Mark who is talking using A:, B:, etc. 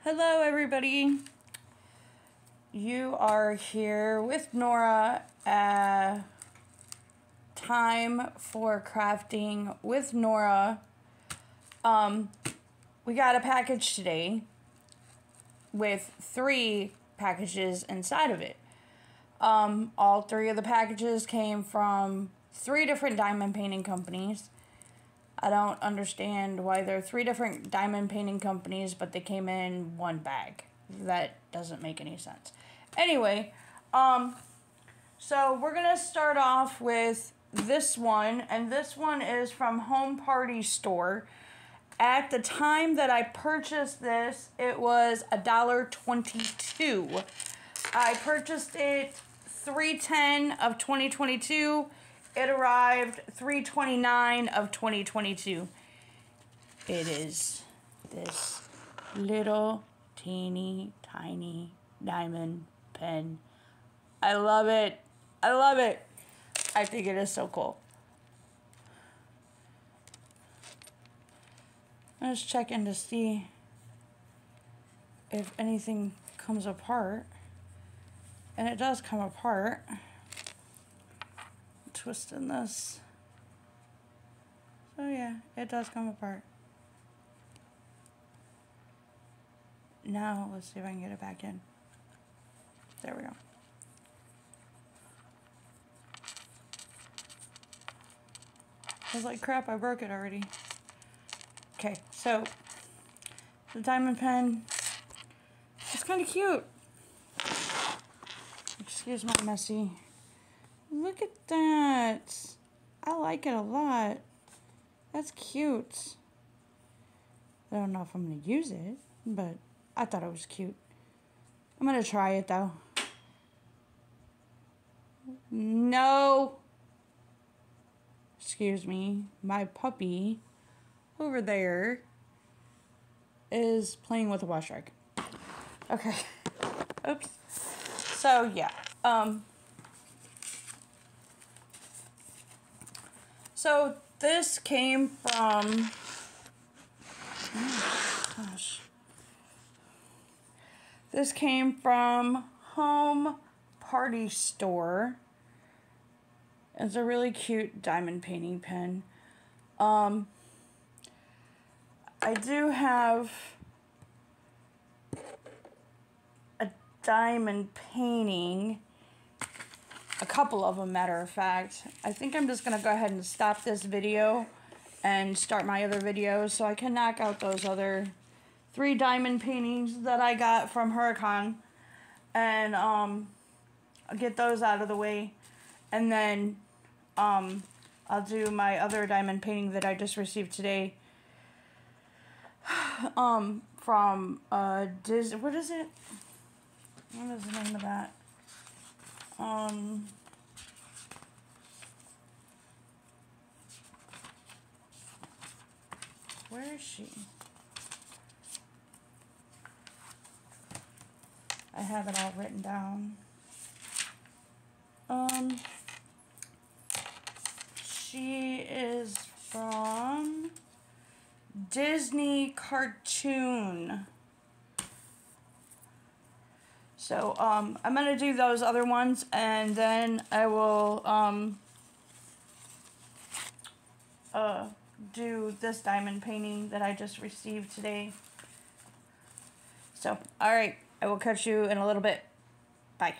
A: Hello everybody, you are here with Nora at Time for Crafting with Nora. We got a package today with 3 packages inside of it. All 3 of the packages came from 3 different diamond painting companies. I don't understand why there are 3 different diamond painting companies, but they came in one bag. That doesn't make any sense. Anyway, so we're going to start off with this one, and this one is from Home Party Store. At the time that I purchased this, it was $1.22. I purchased it 3/10 of 2022. It arrived 3/29 of 2022. It is this little teeny tiny diamond pen. I love it. I love it. I think it is so cool. I'm just checking to see if anything comes apart. And it does come apart. Twisting this. So yeah, it does come apart. Now let's see if I can get it back in. There we go. I was like, crap, I broke it already. Okay, so the diamond pen is kind of cute. Excuse my messy. Look at that. I like it a lot. That's cute. I don't know if I'm going to use it, but I thought it was cute. I'm going to try it though. No. Excuse me. My puppy over there is playing with a wash rag. Okay. Oops. So yeah. So this came from, oh gosh, this came from Home Party Store. It's a really cute diamond painting pen. I do have a diamond painting. A couple of them, matter of fact. I think I'm just going to go ahead and stop this video and start my other videos so I can knock out those other 3 diamond paintings that I got from Huracan. And I'll get those out of the way. And then I'll do my other diamond painting that I just received today. From Disney. What is it? What is the name of that? Where is she? I have it all written down. She is from Disney Cartoon. So, I'm going to do those other ones, and then I will, do this diamond painting that I just received today. So, alright, I will catch you in a little bit. Bye.